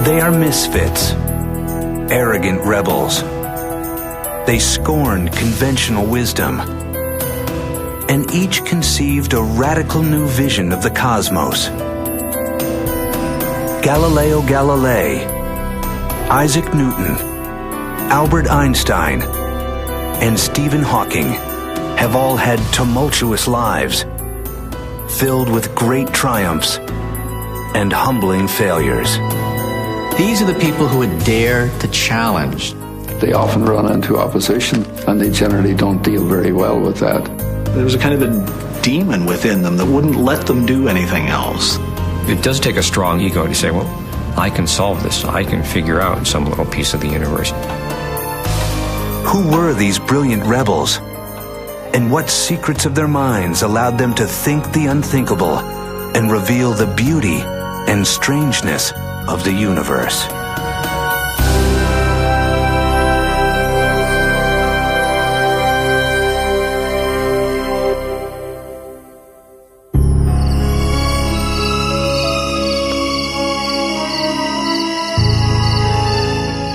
They are misfits, arrogant rebels. They scorned conventional wisdom, and each conceived a radical new vision of the cosmos. Galileo Galeilei, Isaac Newton, Albert Einstein, and Stephen Hawking have all had tumultuous lives, filled with great triumphs and humbling failures. These are the people who would dare to challenge. They often run into opposition, and they generally don't deal very well with that. There was a kind of a demon within them that wouldn't let them do anything else. It does take a strong ego to say, well, I can solve this. I can figure out some little piece of the universe. Who were these brilliant rebels? And what secrets of their minds allowed them to think the unthinkable and reveal the beauty and strangeness of the universe?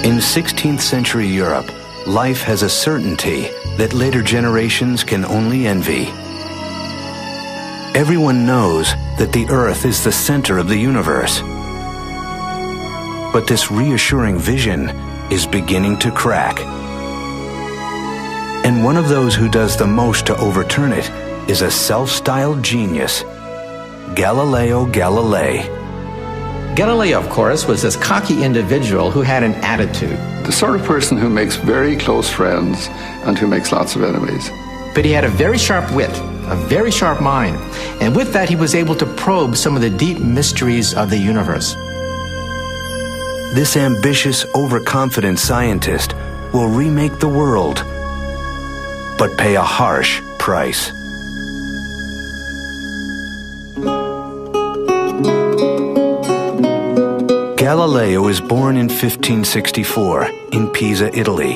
In 16th century Europe, life has a certainty that later generations can only envy. Everyone knows that the Earth is the center of the universe. But this reassuring vision is beginning to crack. And one of those who does the most to overturn it is a self-styled genius, Galileo Galilei. Galileo, of course, was this cocky individual who had an attitude. The sort of person who makes very close friends and who makes lots of enemies. But he had a very sharp wit, a very sharp mind, and with that he was able to probe some of the deep mysteries of the universe. This ambitious, overconfident scientist will remake the world, but pay a harsh price. Galileo is born in 1564 in Pisa, Italy.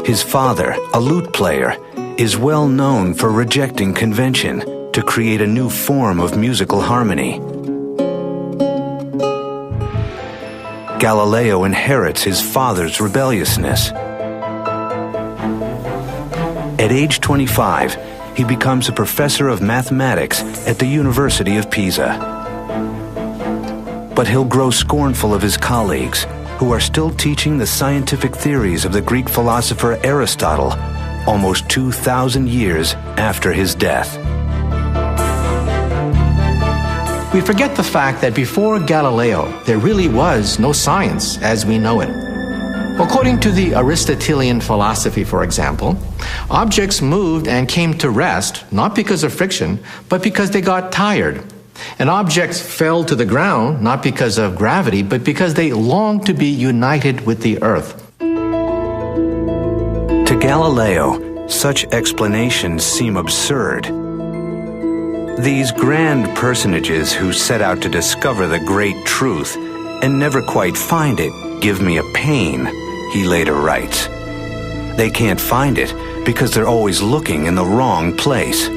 His father, a lute player, is well known for rejecting convention to create a new form of musical harmony. Galileo inherits his father's rebelliousness. At age 25, he becomes a professor of mathematics at the University of Pisa. But he'll grow scornful of his colleagues, who are still teaching the scientific theories of the Greek philosopher Aristotle almost 2,000 years after his death. We forget the fact that before Galileo, there really was no science as we know it. According to the Aristotelian philosophy, for example, objects moved and came to rest not because of friction, but because they got tired. And objects fell to the ground not because of gravity, but because they longed to be united with the earth. To Galileo, such explanations seem absurd. These grand personages who set out to discover the great truth and never quite find it give me a pain, he later writes. They can't find it because they're always looking in the wrong place.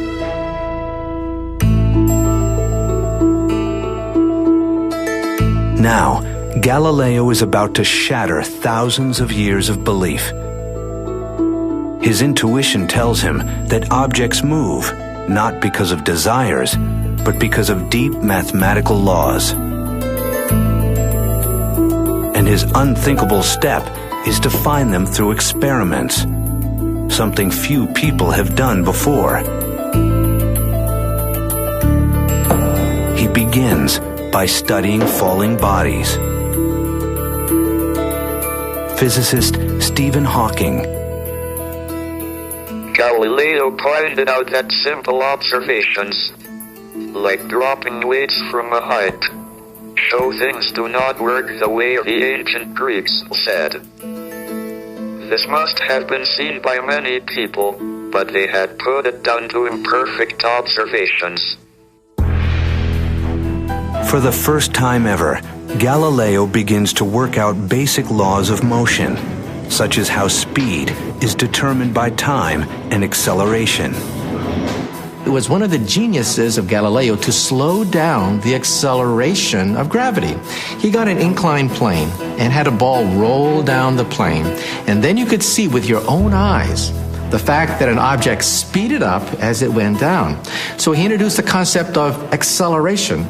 Now, Galileo is about to shatter thousands of years of belief. His intuition tells him that objects move, not because of desires, but because of deep mathematical laws. And his unthinkable step is to find them through experiments, something few people have done before. He begins by studying falling bodies. Physicist Stephen Hawking. Galileo pointed out that simple observations, like dropping weights from a height, show things do not work the way the ancient Greeks said. This must have been seen by many people, but they had put it down to imperfect observations. For the first time ever, Galileo begins to work out basic laws of motion, such as how speed is determined by time and acceleration. It was one of the geniuses of Galileo to slow down the acceleration of gravity. He got an inclined plane and had a ball roll down the plane, and then you could see with your own eyes the fact that an object speeded up as it went down. So he introduced the concept of acceleration.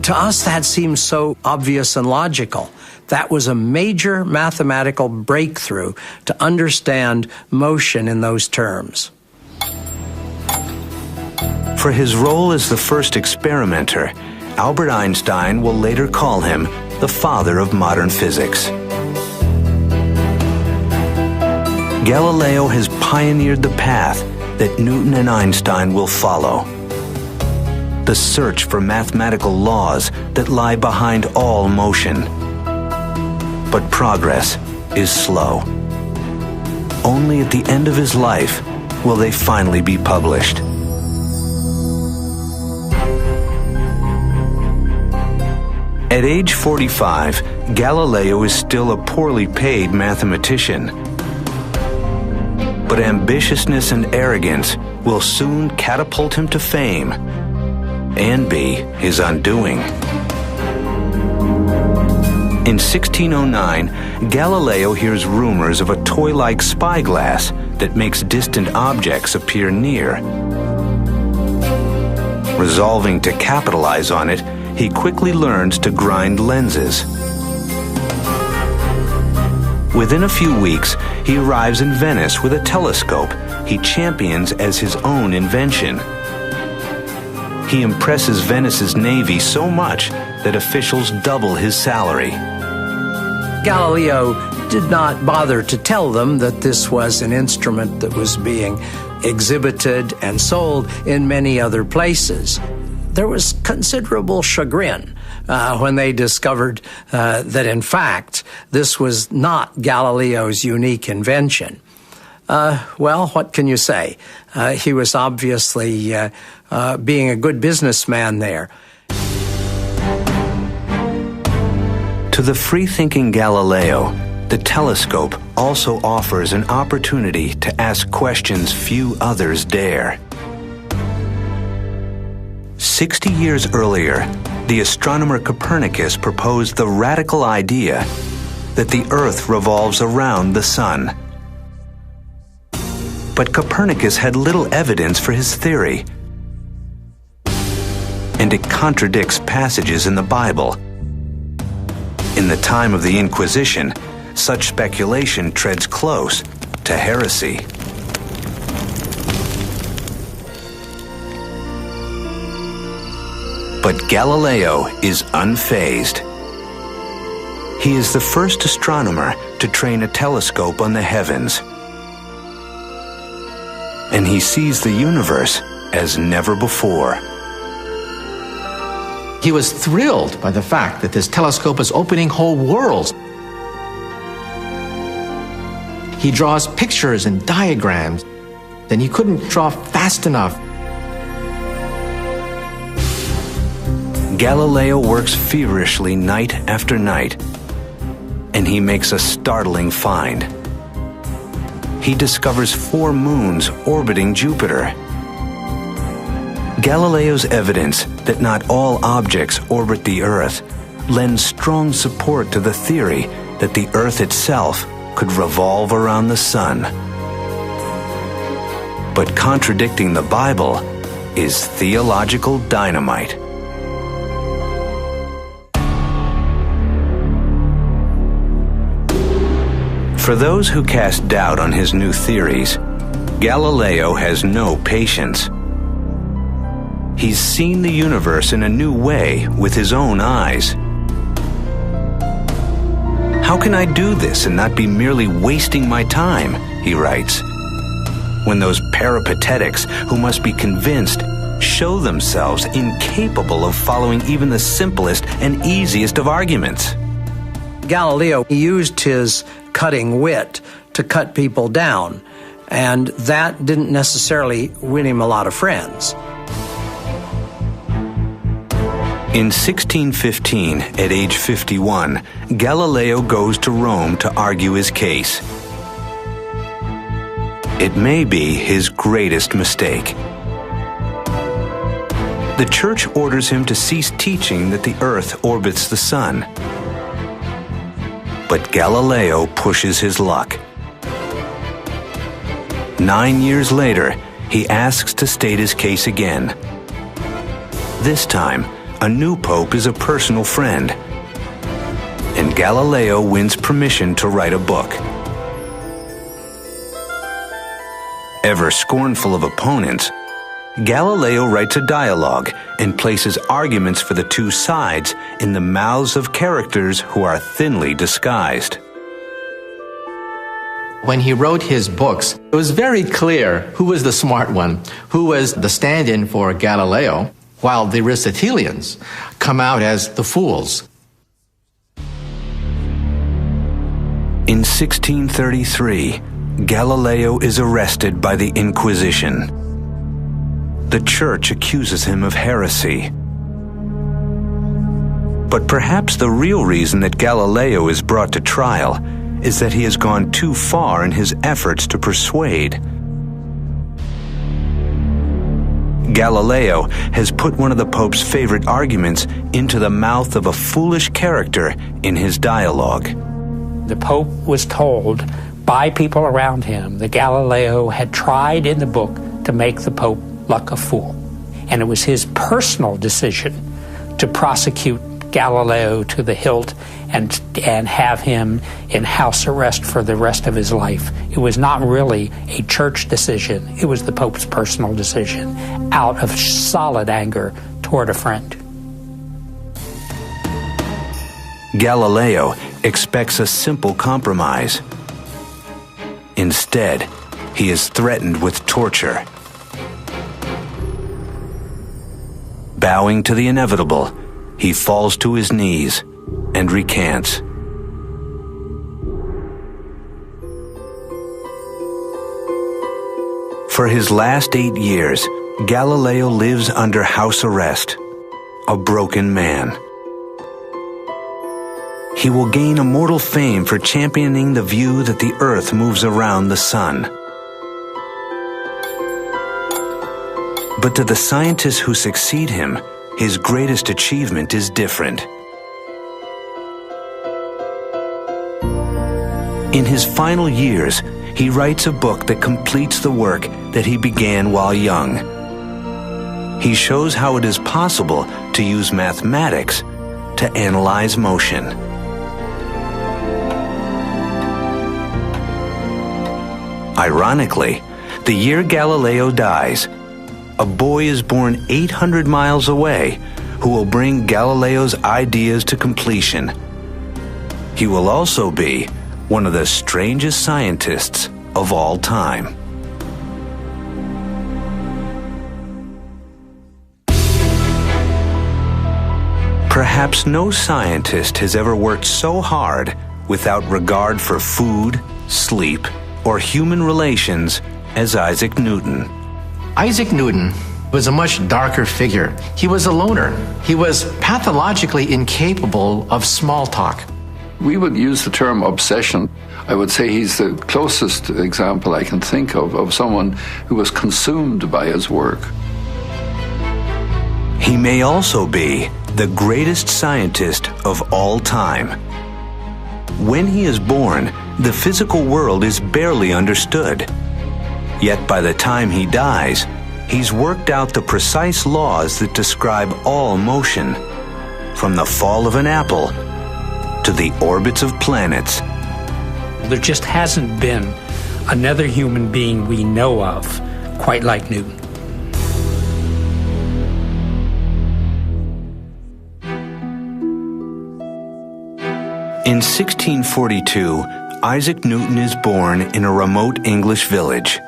To us, that seems so obvious and logical. That was a major mathematical breakthrough to understand motion in those terms. For his role as the first experimenter, Albert Einstein will later call him the father of modern physics. Galileo has pioneered the path that Newton and Einstein will follow. The search for mathematical laws that lie behind all motion. But progress is slow. Only at the end of his life will they finally be published. At age 45, Galileo is still a poorly paid mathematician. But ambitiousness and arrogance will soon catapult him to fame and be his undoing. In 1609, Galileo hears rumors of a toy-like spyglass that makes distant objects appear near. Resolving to capitalize on it, he quickly learns to grind lenses. Within a few weeks, he arrives in Venice with a telescope he champions as his own invention. He impresses Venice's navy so much that officials double his salary. Galileo did not bother to tell them that this was an instrument that was being exhibited and sold in many other places. There was considerable chagrin when they discovered that, in fact, this was not Galileo's unique invention. Well, what can you say? He was obviously being a good businessman there. To the free-thinking Galileo, the telescope also offers an opportunity to ask questions few others dare. 60 years earlier, the astronomer Copernicus proposed the radical idea that the Earth revolves around the Sun. But Copernicus had little evidence for his theory, and it contradicts passages in the Bible. In the time of the Inquisition, such speculation treads close to heresy. But Galileo is unfazed. He is the first astronomer to train a telescope on the heavens. And he sees the universe as never before. He was thrilled by the fact that this telescope is opening whole worlds. He draws pictures and diagrams, then he couldn't draw fast enough. Galileo works feverishly night after night, and he makes a startling find. He discovers 4 moons orbiting Jupiter. Galileo's evidence that not all objects orbit the Earth lends strong support to the theory that the Earth itself could revolve around the Sun. But contradicting the Bible is theological dynamite. For those who cast doubt on his new theories, Galileo has no patience. He's seen the universe in a new way with his own eyes. How can I do this and not be merely wasting my time, he writes, when those peripatetics who must be convinced show themselves incapable of following even the simplest and easiest of arguments. Galileo used his cutting wit to cut people down, and that didn't necessarily win him a lot of friends. In 1615, at age 51, Galileo goes to Rome to argue his case. It may be his greatest mistake. the Church orders him to cease teaching that the Earth orbits the Sun. But Galileo pushes his luck. 9 years later, he asks to state his case again. This time, a new pope is a personal friend, and Galileo wins permission to write a book. Ever scornful of opponents, Galileo writes a dialogue and places arguments for the two sides in the mouths of characters who are thinly disguised. When he wrote his books, it was very clear who was the smart one, who was the stand-in for Galileo, while the Aristotelians come out as the fools. In 1633, Galileo is arrested by the Inquisition. The Church accuses him of heresy. But perhaps the real reason that Galileo is brought to trial is that he has gone too far in his efforts to persuade. Galileo has put one of the Pope's favorite arguments into the mouth of a foolish character in his dialogue. The Pope was told by people around him that Galileo had tried in the book to make the Pope look a fool. And it was his personal decision to prosecute Galileo to the hilt and have him in house arrest for the rest of his life. It was not really a church decision. It was the Pope's personal decision out of solid anger toward a friend. Galileo expects a simple compromise. Instead, he is threatened with torture. Bowing to the inevitable, he falls to his knees and recants. For his last 8 years, Galileo lives under house arrest, a broken man. He will gain immortal fame for championing the view that the Earth moves around the Sun. But to the scientists who succeed him, his greatest achievement is different. In his final years, he writes a book that completes the work that he began while young. He shows how it is possible to use mathematics to analyze motion. Ironically, the year Galileo dies, a boy is born 800 miles away who will bring Galileo's ideas to completion. He will also be one of the strangest scientists of all time. Perhaps no scientist has ever worked so hard without regard for food, sleep, or human relations as Isaac Newton. Isaac Newton was a much darker figure. He was a loner. He was pathologically incapable of small talk. We would use the term obsession. I would say he's the closest example I can think of someone who was consumed by his work. He may also be the greatest scientist of all time. When he is born, the physical world is barely understood. Yet by the time he dies, he's worked out the precise laws that describe all motion, from the fall of an apple to the orbits of planets. There just hasn't been another human being we know of quite like Newton. In 1642, Isaac Newton is born in a remote English village.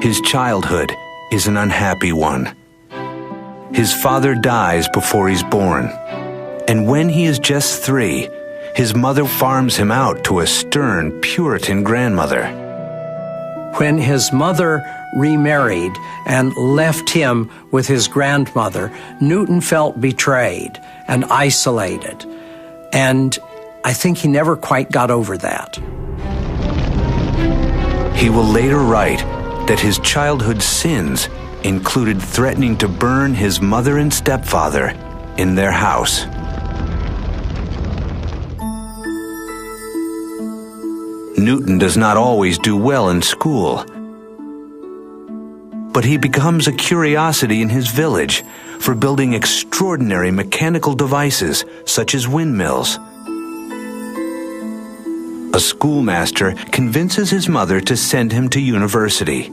His childhood is an unhappy one. His father dies before he's born, and when he is just 3, his mother farms him out to a stern Puritan grandmother. When his mother remarried and left him with his grandmother, Newton felt betrayed and isolated, and I think he never quite got over that. He will later write that his childhood sins included threatening to burn his mother and stepfather in their house. Newton does not always do well in school, but he becomes a curiosity in his village for building extraordinary mechanical devices such as windmills. A schoolmaster convinces his mother to send him to university.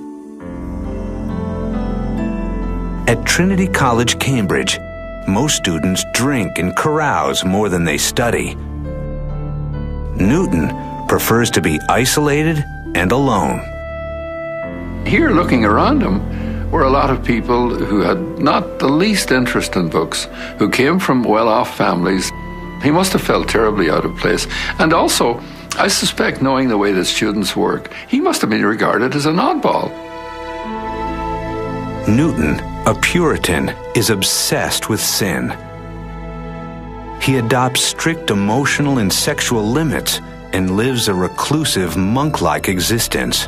At Trinity College, Cambridge, most students drink and carouse more than they study. Newton prefers to be isolated and alone. Here, looking around him, were a lot of people who had not the least interest in books, who came from well-off families. He must have felt terribly out of place. And also, I suspect, knowing the way that students work, he must have been regarded as an oddball. Newton, a Puritan, is obsessed with sin. He adopts strict emotional and sexual limits and lives a reclusive, monk-like existence.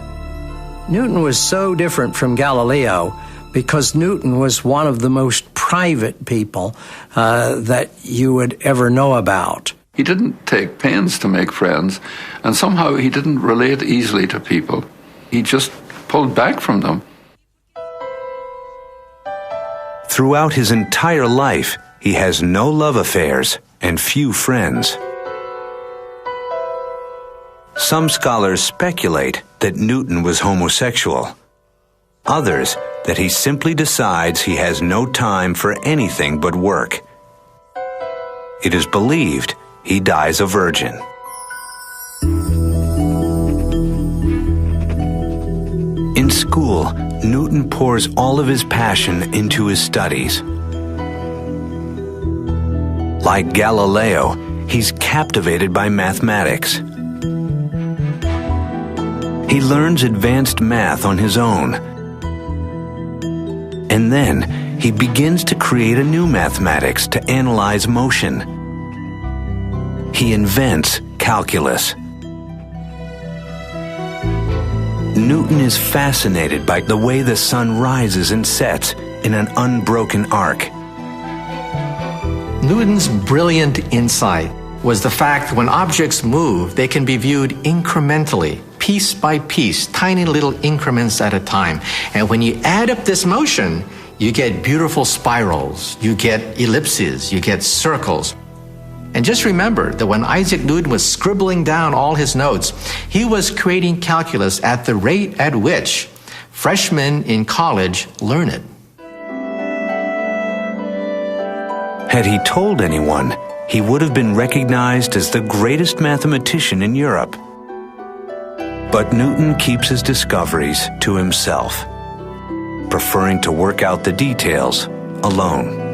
Newton was so different from Galileo because Newton was one of the most private people that you would ever know about. He didn't take pains to make friends, and somehow he didn't relate easily to people. He just pulled back from them. Throughout his entire life, he has no love affairs and few friends. Some scholars speculate that Newton was homosexual. Others that he simply decides he has no time for anything but work. It is believed he dies a virgin. In school, Newton pours all of his passion into his studies. Like Galileo, he's captivated by mathematics. He learns advanced math on his own. And then he begins to create a new mathematics to analyze motion. He invents calculus. Newton is fascinated by the way the sun rises and sets in an unbroken arc. Newton's brilliant insight was the fact that when objects move, they can be viewed incrementally, piece by piece, tiny little increments at a time. And when you add up this motion, you get beautiful spirals, you get ellipses, you get circles. And just remember that when Isaac Newton was scribbling down all his notes, he was creating calculus at the rate at which freshmen in college learn it. Had he told anyone, he would have been recognized as the greatest mathematician in Europe. But Newton keeps his discoveries to himself, preferring to work out the details alone.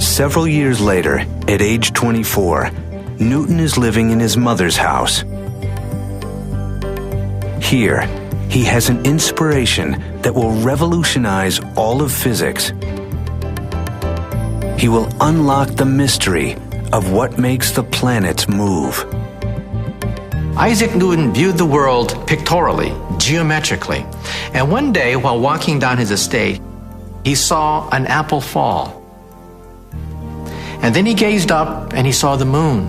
Several years later, at age 24, Newton is living in his mother's house. Here, he has an inspiration that will revolutionize all of physics. He will unlock the mystery of what makes the planets move. Isaac Newton viewed the world pictorially, geometrically, and one day while walking down his estate, he saw an apple fall. And then he gazed up and he saw the moon.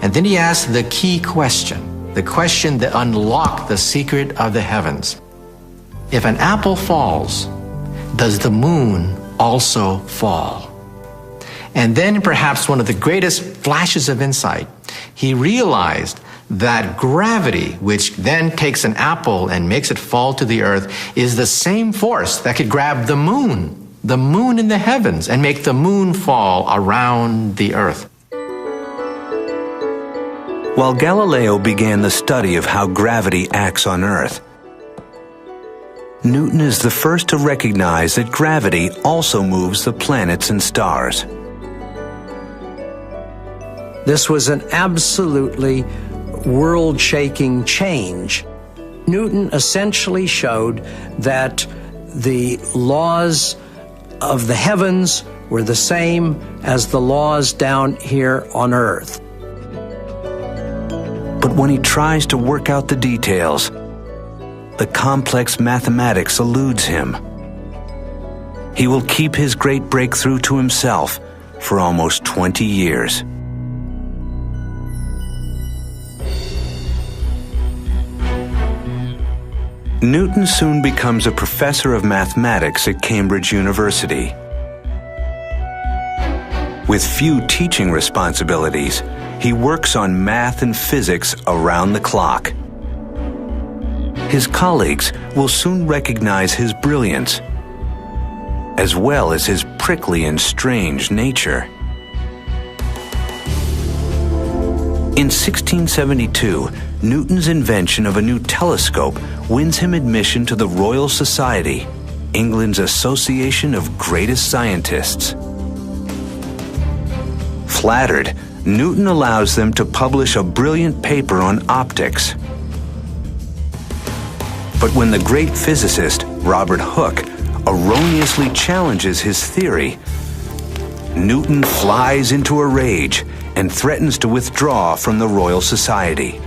And then he asked the key question, the question that unlocked the secret of the heavens. If an apple falls, does the moon also fall? And then perhaps one of the greatest flashes of insight, he realized that gravity, which then takes an apple and makes it fall to the earth, is the same force that could grab the moon in the heavens, and make the moon fall around the earth. While Galileo began the study of how gravity acts on Earth, Newton is the first to recognize that gravity also moves the planets and stars. This was an absolutely world-shaking change. Newton essentially showed that the laws of the heavens were the same as the laws down here on Earth. But But when he tries to work out the details, the complex mathematics eludes him. He will keep his great breakthrough to himself for almost 20 years. Newton soon becomes a professor of mathematics at Cambridge University. With few teaching responsibilities, he works on math and physics around the clock. His colleagues will soon recognize his brilliance, as well as his prickly and strange nature. In 1672, Newton's invention of a new telescope wins him admission to the Royal Society, England's association of greatest scientists. Flattered, Newton allows them to publish a brilliant paper on optics. But when the great physicist, Robert Hooke, erroneously challenges his theory, Newton flies into a rage and threatens to withdraw from the Royal Society.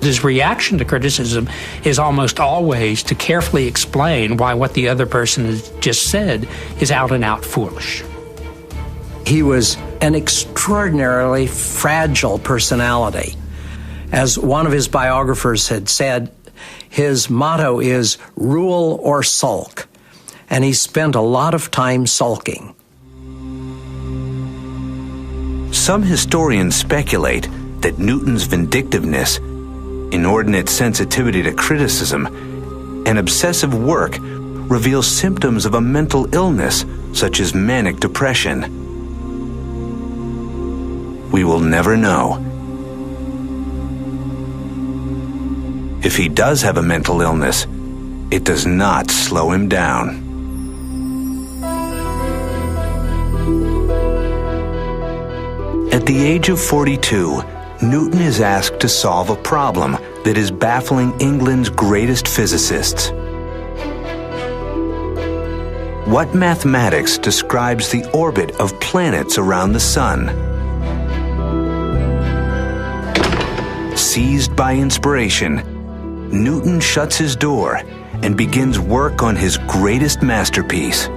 His reaction to criticism is almost always to carefully explain why what the other person has just said is out and out foolish. He was an extraordinarily fragile personality. As one of his biographers had said, his motto is rule or sulk, and he spent a lot of time sulking. Some historians speculate that Newton's vindictiveness, inordinate sensitivity to criticism, and obsessive work reveal symptoms of a mental illness such as manic depression. We will never know. If he does have a mental illness, it does not slow him down. At the age of 42, Newton is asked to solve a problem that is baffling England's greatest physicists. What mathematics describes the orbit of planets around the Sun? Seized by inspiration, Newton shuts his door and begins work on his greatest masterpiece.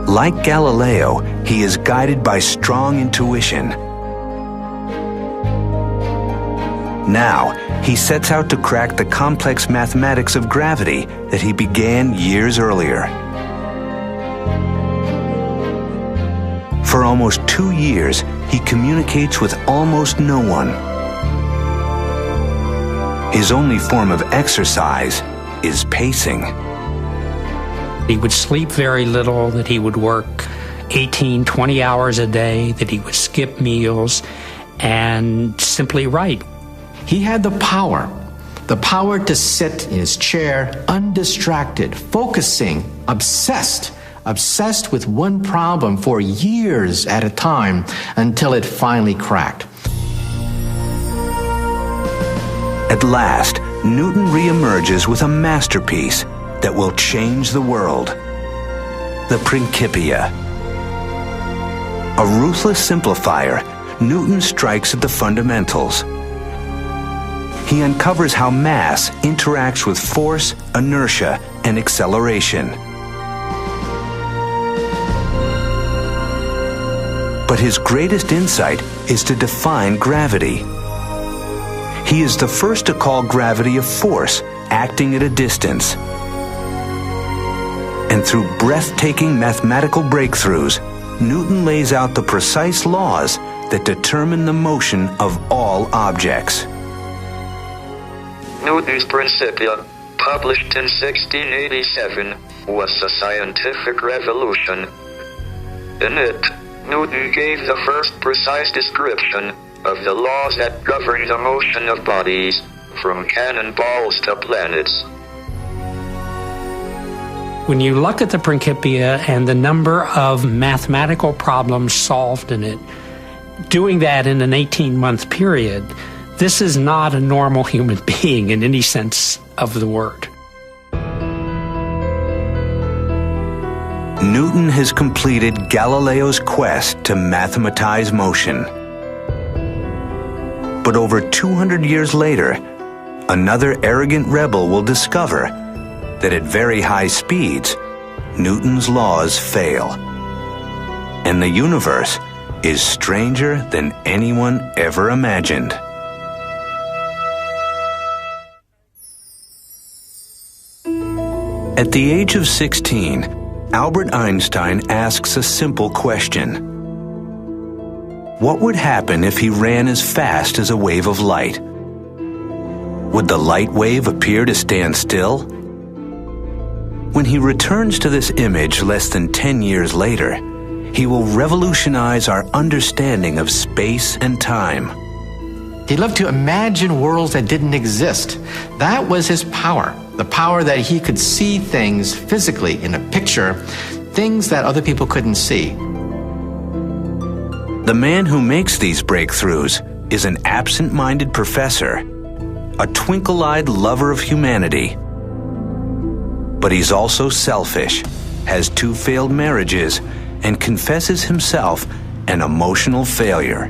Like Galileo, he is guided by strong intuition. Now, he sets out to crack the complex mathematics of gravity that he began years earlier. For almost 2 years, he communicates with almost no one. His only form of exercise is pacing. He would sleep very little, that he would work 18, 20 hours a day, that he would skip meals and simply write. He had the power to sit in his chair undistracted, focusing, obsessed with one problem for years at a time until it finally cracked. At last, Newton reemerges with a masterpiece that will change the world: the Principia. A ruthless simplifier, Newton strikes at the fundamentals. He uncovers how mass interacts with force, inertia, and acceleration. But his greatest insight is to define gravity. He is the first to call gravity a force acting at a distance. And through breathtaking mathematical breakthroughs, Newton lays out the precise laws that determine the motion of all objects. Newton's Principia, published in 1687, was a scientific revolution. In it, Newton gave the first precise description of the laws that govern the motion of bodies, from cannonballs to planets. When you look at the Principia and the number of mathematical problems solved in it, doing that in an 18-month period, this is not a normal human being in any sense of the word. Newton has completed Galileo's quest to mathematize motion. But over 200 years later, another arrogant rebel will discover that at very high speeds, Newton's laws fail. And the universe is stranger than anyone ever imagined. At the age of 16, Albert Einstein asks a simple question. What would happen if he ran as fast as a wave of light? Would the light wave appear to stand still? When he returns to this image less than 10 years later, he will revolutionize our understanding of space and time. He loved to imagine worlds that didn't exist. That was his power, the power that he could see things physically in a picture, things that other people couldn't see. The man who makes these breakthroughs is an absent-minded professor, a twinkle-eyed lover of humanity. But he's also selfish, has 2 failed marriages, and confesses himself an emotional failure.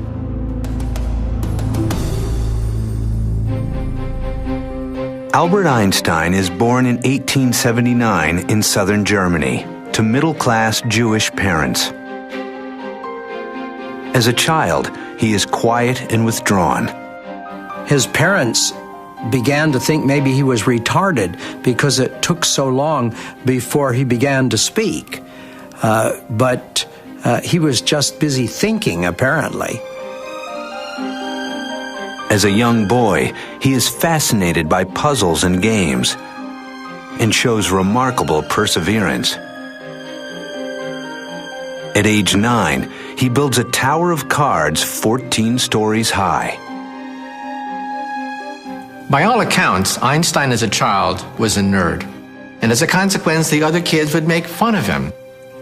Albert Einstein is born in 1879 in southern Germany to middle-class Jewish parents. As a child, he is quiet and withdrawn. His parents began to think maybe he was retarded because it took so long before he began to speak. But he was just busy thinking, apparently. As a young boy, he is fascinated by puzzles and games and shows remarkable perseverance. At age 9, he builds a tower of cards 14 stories high. By all accounts, Einstein as a child was a nerd. And as a consequence, the other kids would make fun of him.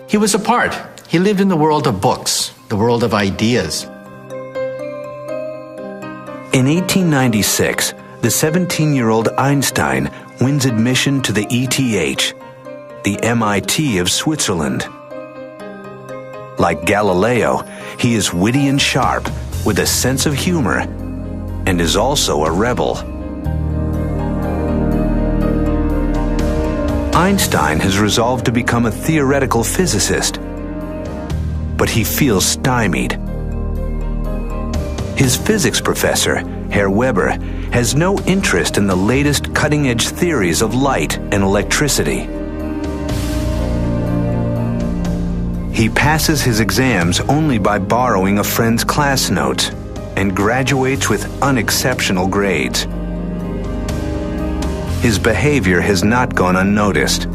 He was apart. He lived in the world of books, the world of ideas. In 1896, the 17-year-old Einstein wins admission to the ETH, the MIT of Switzerland. Like Galileo, he is witty and sharp, with a sense of humor, and is also a rebel. Einstein has resolved to become a theoretical physicist, but he feels stymied. His physics professor, Herr Weber, has no interest in the latest cutting-edge theories of light and electricity. He passes his exams only by borrowing a friend's class notes and graduates with unexceptional grades. His behavior has not gone unnoticed.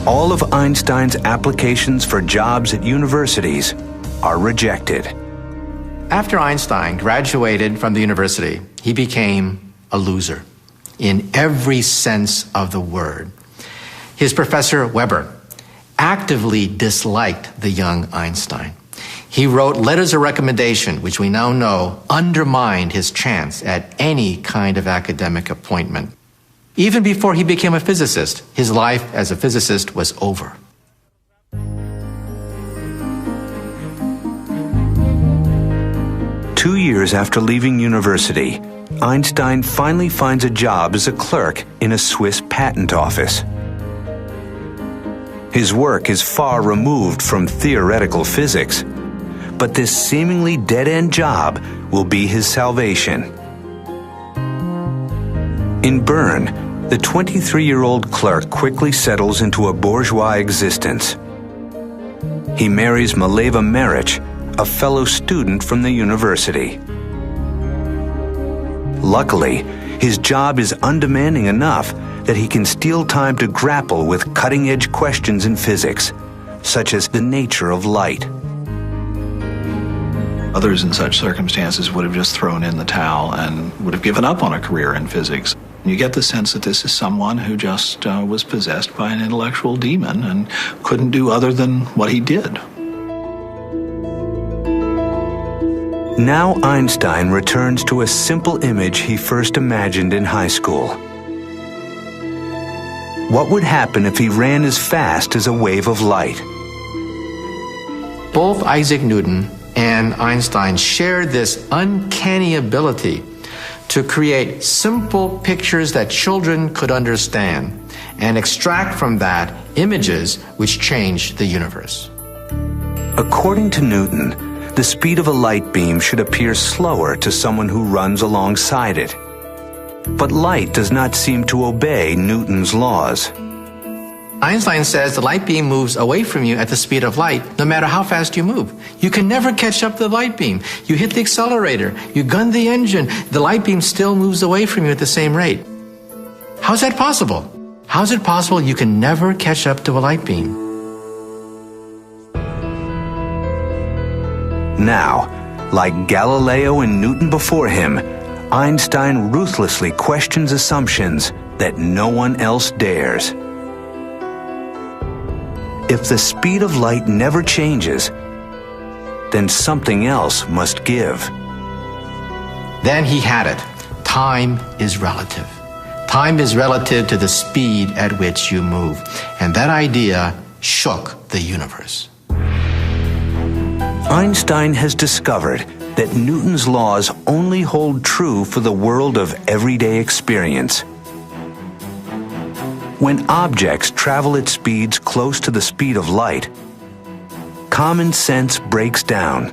All of Einstein's applications for jobs at universities are rejected. After Einstein graduated from the university, he became a loser in every sense of the word. His professor, Weber, actively disliked the young Einstein. He wrote letters of recommendation, which we now know undermined his chance at any kind of academic appointment. Even before he became a physicist, his life as a physicist was over. Two years after leaving university, Einstein finally finds a job as a clerk in a Swiss patent office. His work is far removed from theoretical physics, but this seemingly dead-end job will be his salvation. In Bern, the 23-year-old clerk quickly settles into a bourgeois existence. He marries Mileva Maric, a fellow student from the university. Luckily, his job is undemanding enough that he can steal time to grapple with cutting-edge questions in physics, such as the nature of light. Others in such circumstances would have just thrown in the towel and would have given up on a career in physics. You get the sense that this is someone who just was possessed by an intellectual demon and couldn't do other than what he did. Now Einstein returns to a simple image he first imagined in high school. What would happen if he ran as fast as a wave of light? Both Isaac Newton and Einstein shared this uncanny ability to create simple pictures that children could understand and extract from that images which changed the universe. According to Newton, the speed of a light beam should appear slower to someone who runs alongside it. But light does not seem to obey Newton's laws. Einstein says the light beam moves away from you at the speed of light, no matter how fast you move. You can never catch up to the light beam. You hit the accelerator, you gun the engine, the light beam still moves away from you at the same rate. How's that possible? How is it possible you can never catch up to a light beam? Now, like Galileo and Newton before him, Einstein ruthlessly questions assumptions that no one else dares. If the speed of light never changes, then something else must give. Then he had it. Time is relative. Time is relative to the speed at which you move. And that idea shook the universe. Einstein has discovered that Newton's laws only hold true for the world of everyday experience. When objects travel at speeds close to the speed of light, common sense breaks down,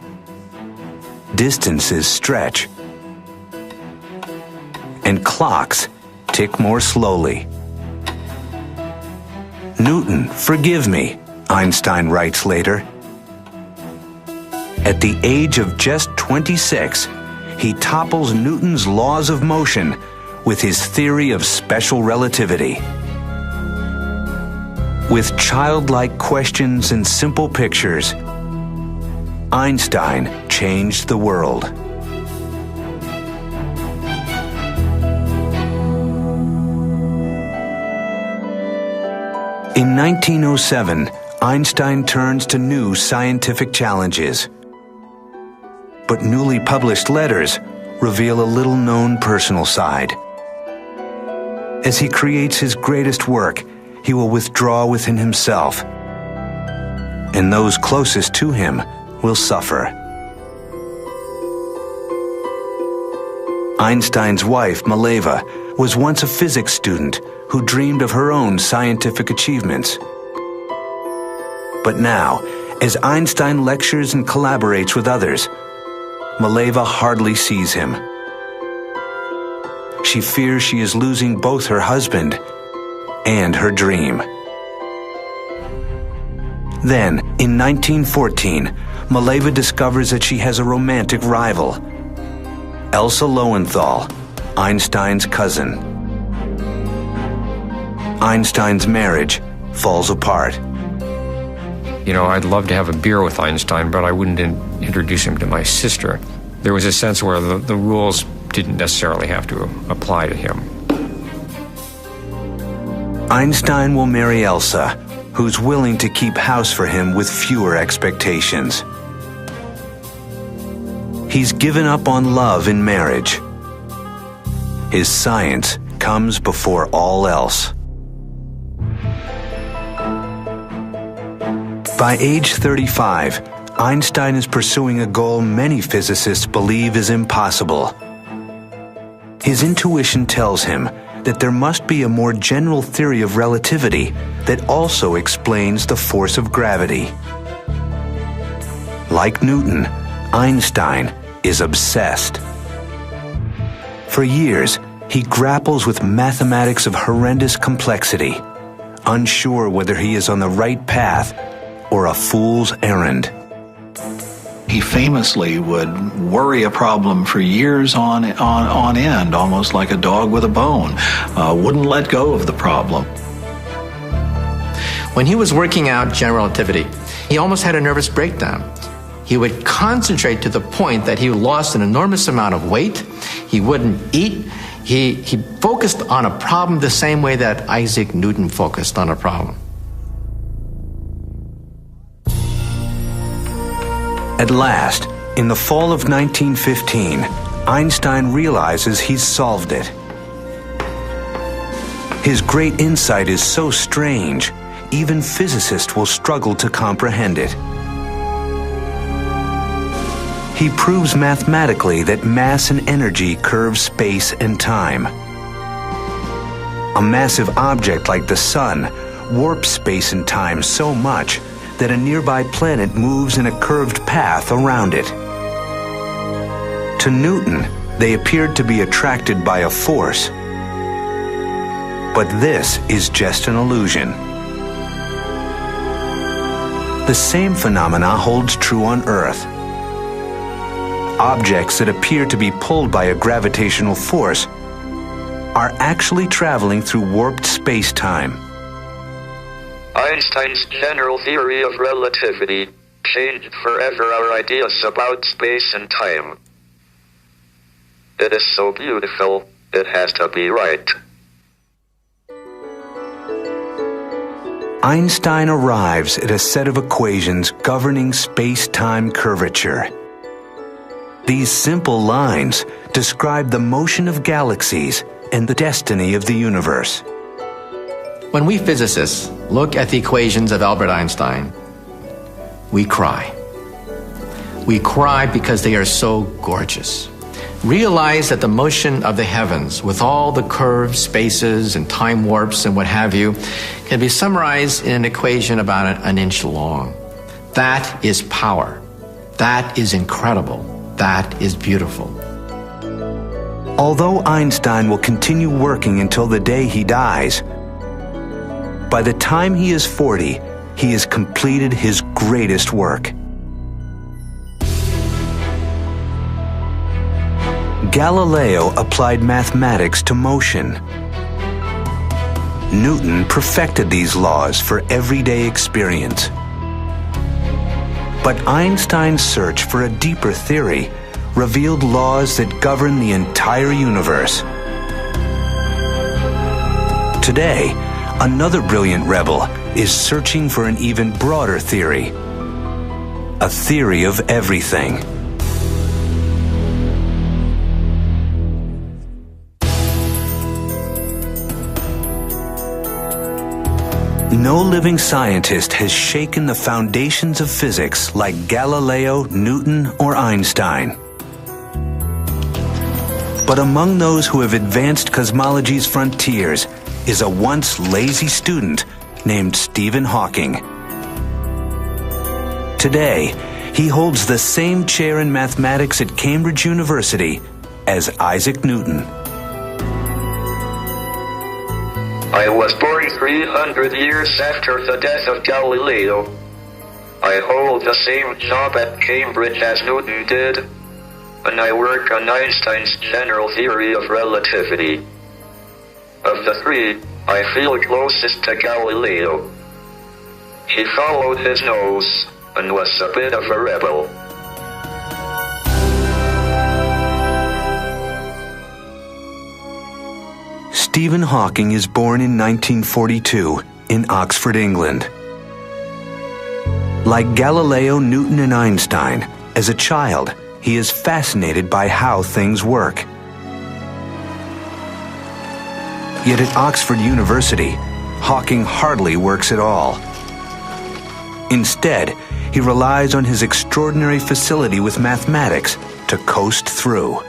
distances stretch, and clocks tick more slowly. Newton, forgive me, Einstein writes later. At the age of just 26, he topples Newton's laws of motion with his theory of special relativity. With childlike questions and simple pictures, Einstein changed the world. In 1907, Einstein turns to new scientific challenges. But newly published letters reveal a little-known personal side. As he creates his greatest work, he will withdraw within himself, and those closest to him will suffer. Einstein's wife, Mileva, was once a physics student who dreamed of her own scientific achievements. But now, as Einstein lectures and collaborates with others, Mileva hardly sees him. She fears she is losing both her husband and her dream. Then, in 1914, Mileva discovers that she has a romantic rival, Elsa Lowenthal, Einstein's cousin. Einstein's marriage falls apart. You know, I'd love to have a beer with Einstein, but I wouldn't introduce him to my sister. There was a sense where the rules didn't necessarily have to apply to him. Einstein will marry Elsa, who's willing to keep house for him with fewer expectations. He's given up on love in marriage. His science comes before all else. By age 35, Einstein is pursuing a goal many physicists believe is impossible. His intuition tells him that there must be a more general theory of relativity that also explains the force of gravity. Like Newton, Einstein is obsessed. For years, he grapples with mathematics of horrendous complexity, unsure whether he is on the right path or a fool's errand. He famously would worry a problem for years on end, almost like a dog with a bone. Wouldn't let go of the problem. When he was working out general relativity, he almost had a nervous breakdown. He would concentrate to the point that he lost an enormous amount of weight. He wouldn't eat. He focused on a problem the same way that Isaac Newton focused on a problem. At last, in the fall of 1915, Einstein realizes he's solved it. His great insight is so strange, even physicists will struggle to comprehend it. he proves mathematically that mass and energy curve space and time. A massive object like the sun warps space and time so much that a nearby planet moves in a curved path around it. To Newton, they appeared to be attracted by a force. But this is just an illusion. The same phenomena holds true on Earth. Objects that appear to be pulled by a gravitational force are actually traveling through warped space-time. Einstein's general theory of relativity changed forever our ideas about space and time. It is so beautiful, it has to be right. Einstein arrives at a set of equations governing space-time curvature. These simple lines describe the motion of galaxies and the destiny of the universe. When we physicists look at the equations of Albert Einstein, we cry. We cry because they are so gorgeous. Realize that the motion of the heavens, with all the curved spaces and time warps and what have you, can be summarized in an equation about an inch long. That is power. That is incredible. That is beautiful. Although Einstein will continue working until the day he dies, by the time he is 40, he has completed his greatest work. Galileo applied mathematics to motion. Newton perfected these laws for everyday experience. But Einstein's search for a deeper theory revealed laws that govern the entire universe. Today, another brilliant rebel is searching for an even broader theory, a theory of everything. No living scientist has shaken the foundations of physics like Galileo, Newton, or Einstein. But among those who have advanced cosmology's frontiers is a once lazy student named Stephen Hawking. Today, he holds the same chair in mathematics at Cambridge University as Isaac Newton. I was born 300 years after the death of Galileo. I hold the same job at Cambridge as Newton did, and I work on Einstein's general theory of relativity. Of the three, I feel closest to Galileo. He followed his nose and was a bit of a rebel. Stephen Hawking is born in 1942 in Oxford, England. Like Galileo, Newton, and Einstein, as a child, he is fascinated by how things work. Yet at Oxford University, Hawking hardly works at all. Instead, he relies on his extraordinary facility with mathematics to coast through.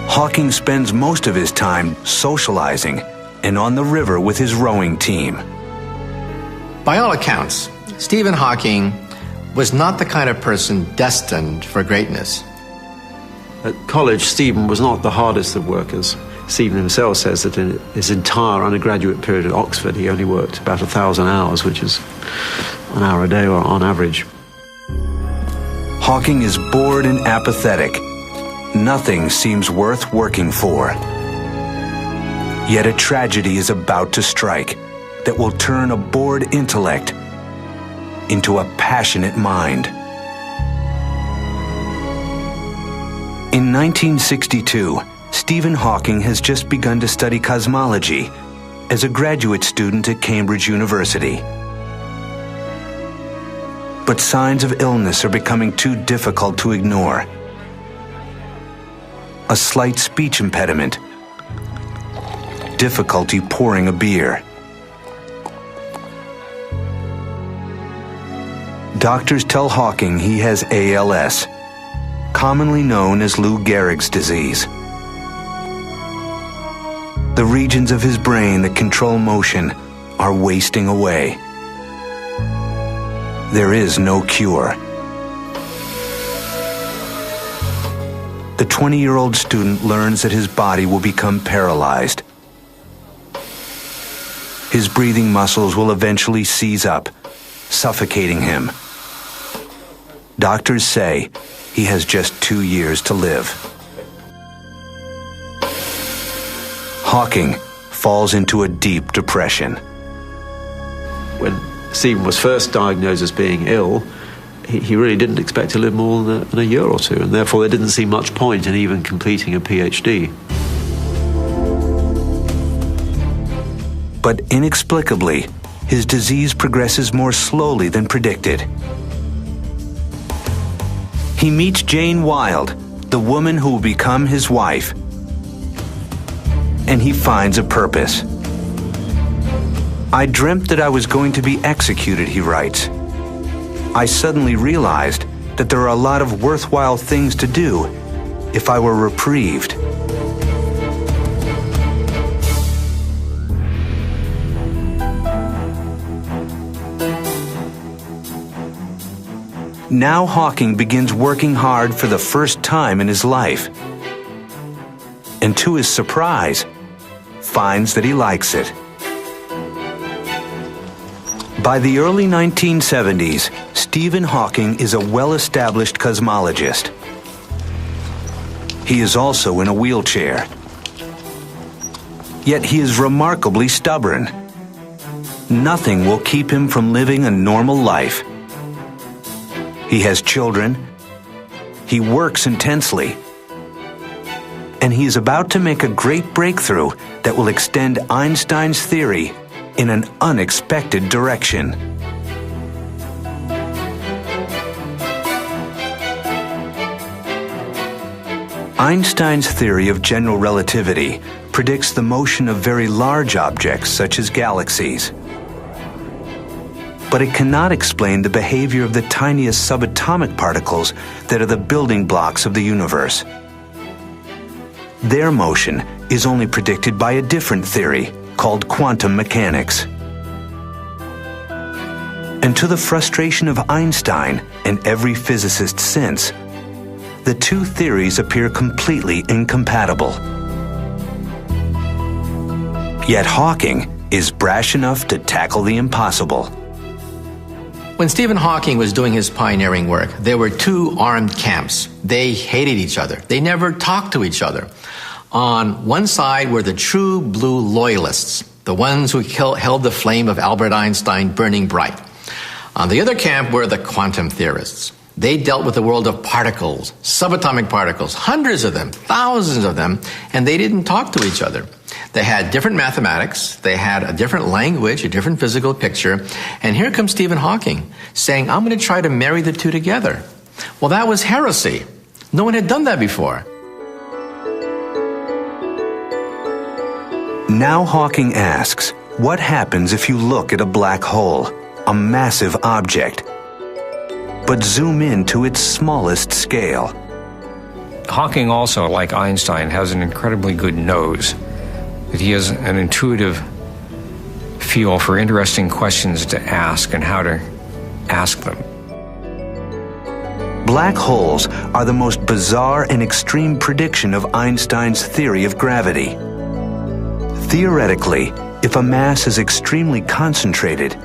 Hawking spends most of his time socializing and on the river with his rowing team. By all accounts, Stephen Hawking was not the kind of person destined for greatness. At college, Stephen was not the hardest of workers. Stephen himself says that in his entire undergraduate period at Oxford, he only worked about 1,000 hours, which is an hour a day on average. Hawking is bored and apathetic. Nothing seems worth working for. Yet a tragedy is about to strike that will turn a bored intellect into a passionate mind. In 1962, Stephen Hawking has just begun to study cosmology as a graduate student at Cambridge University. But signs of illness are becoming too difficult to ignore. A slight speech impediment, difficulty pouring a beer. Doctors tell Hawking he has ALS, commonly known as Lou Gehrig's disease. The regions of his brain that control motion are wasting away. There is no cure. The 20-year-old student learns that his body will become paralyzed. His breathing muscles will eventually seize up, suffocating him. Doctors say he has just 2 years to live. Hawking falls into a deep depression. When Stephen was first diagnosed as being ill, he really didn't expect to live more than a year or two, and therefore there didn't seem much point in even completing a PhD. But inexplicably, his disease progresses more slowly than predicted. He meets Jane Wilde, the woman who will become his wife, and he finds a purpose. I dreamt that I was going to be executed, he writes. I suddenly realized that there are a lot of worthwhile things to do if I were reprieved. Now Hawking begins working hard for the first time in his life, and to his surprise, finds that he likes it. By the early 1970s, Stephen Hawking is a well-established cosmologist. He is also in a wheelchair. Yet he is remarkably stubborn. Nothing will keep him from living a normal life. He has children, he works intensely, and he is about to make a great breakthrough that will extend Einstein's theory in an unexpected direction. Einstein's theory of general relativity predicts the motion of very large objects such as galaxies. But it cannot explain the behavior of the tiniest subatomic particles that are the building blocks of the universe. Their motion is only predicted by a different theory called quantum mechanics. And to the frustration of Einstein and every physicist since, the two theories appear completely incompatible. Yet Hawking is brash enough to tackle the impossible. When Stephen Hawking was doing his pioneering work, there were two armed camps. They hated each other. They never talked to each other. On one side were the true blue loyalists, the ones who held the flame of Albert Einstein burning bright. On the other camp were the quantum theorists. They dealt with the world of particles, subatomic particles, hundreds of them, thousands of them, and they didn't talk to each other. They had different mathematics, they had a different language, a different physical picture, and here comes Stephen Hawking saying, I'm going to try to marry the two together. Well, that was heresy. No one had done that before. Now Hawking asks, what happens if you look at a black hole, a massive object, but zoom in to its smallest scale? Hawking also, like Einstein, has an incredibly good nose. That he has an intuitive feel for interesting questions to ask and how to ask them. Black holes are the most bizarre and extreme prediction of Einstein's theory of gravity. Theoretically, if a mass is extremely concentrated,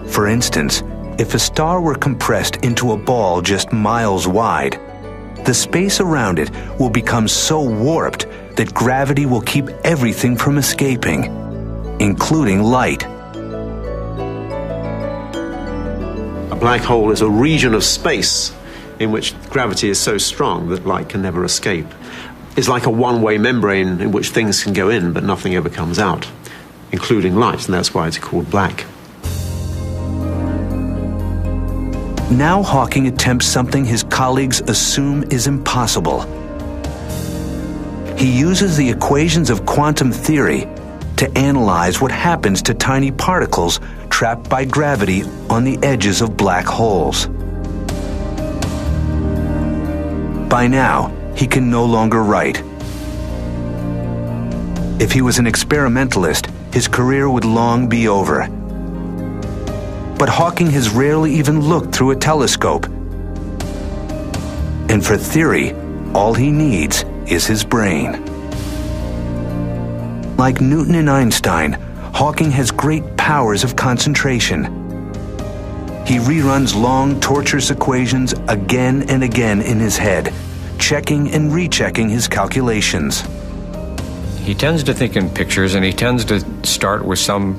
for instance, if a star were compressed into a ball just miles wide, the space around it will become so warped that gravity will keep everything from escaping, including light. A black hole is a region of space in which gravity is so strong that light can never escape. It's like a one-way membrane in which things can go in, but nothing ever comes out, including light, and that's why it's called black. Now Hawking attempts something his colleagues assume is impossible. He uses the equations of quantum theory to analyze what happens to tiny particles trapped by gravity on the edges of black holes. By now, he can no longer write. If he was an experimentalist, his career would long be over. But Hawking has rarely even looked through a telescope. And for theory, all he needs is his brain. Like Newton and Einstein, Hawking has great powers of concentration. He reruns long, torturous equations again and again in his head, checking and rechecking his calculations. He tends to think in pictures, and he tends to start with some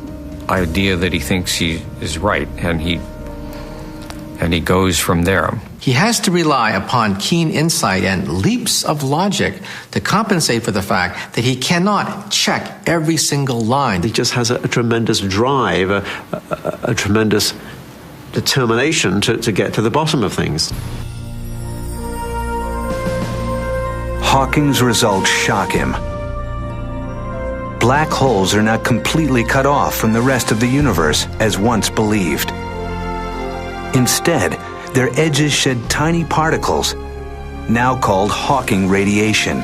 idea that he thinks he is right, and he goes from there. He has to rely upon keen insight and leaps of logic to compensate for the fact that he cannot check every single line. He just has a tremendous drive, a tremendous determination to get to the bottom of things. Hawking's results shock him. Black holes are not completely cut off from the rest of the universe as once believed. Instead, their edges shed tiny particles, now called Hawking radiation.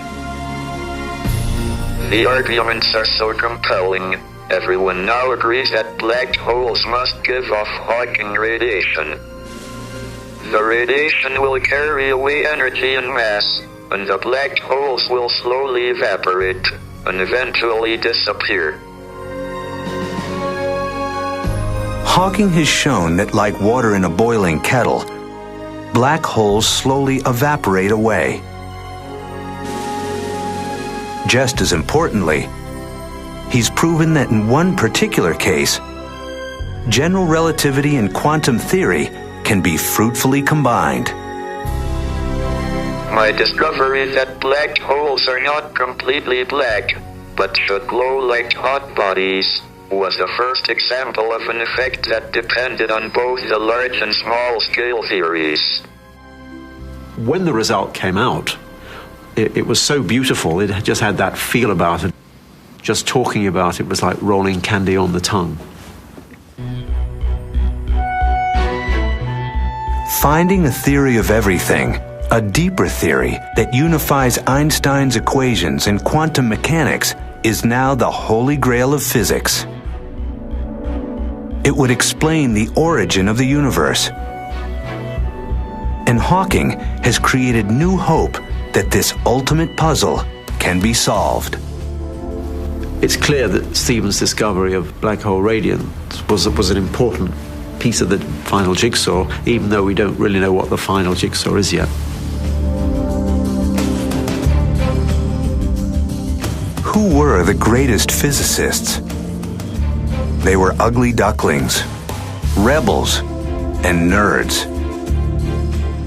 The arguments are so compelling, everyone now agrees that black holes must give off Hawking radiation. The radiation will carry away energy and mass, and the black holes will slowly evaporate and eventually disappear. Hawking has shown that, like water in a boiling kettle, black holes slowly evaporate away. Just as importantly, he's proven that in one particular case, general relativity and quantum theory can be fruitfully combined. My discovery that black holes are not completely black, but should glow like hot bodies, was the first example of an effect that depended on both the large and small scale theories. When the result came out, it was so beautiful. It just had that feel about it. Just talking about it was like rolling candy on the tongue. Finding a theory of everything, a deeper theory that unifies Einstein's equations and quantum mechanics, is now the holy grail of physics. It would explain the origin of the universe. And Hawking has created new hope that this ultimate puzzle can be solved. It's clear that Stephen's discovery of black hole radiance was an important piece of the final jigsaw, even though we don't really know what the final jigsaw is yet. Who were the greatest physicists? They were ugly ducklings, rebels, and nerds,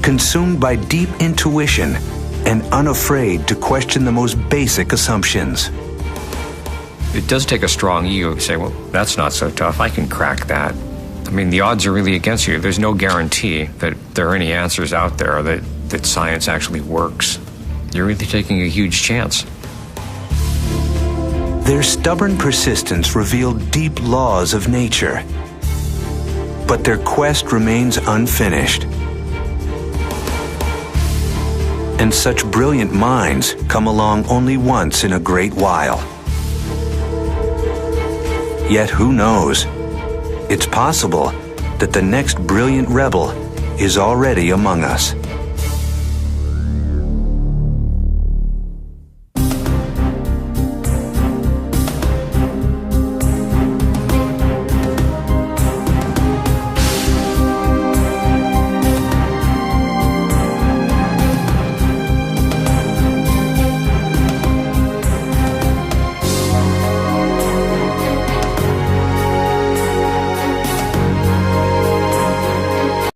consumed by deep intuition and unafraid to question the most basic assumptions. It does take a strong ego to say, well, that's not so tough, I can crack that. I mean, the odds are really against you. There's no guarantee that there are any answers out there, that science actually works. You're really taking a huge chance. Their stubborn persistence revealed deep laws of nature, but their quest remains unfinished. And such brilliant minds come along only once in a great while. Yet who knows? It's possible that the next brilliant rebel is already among us.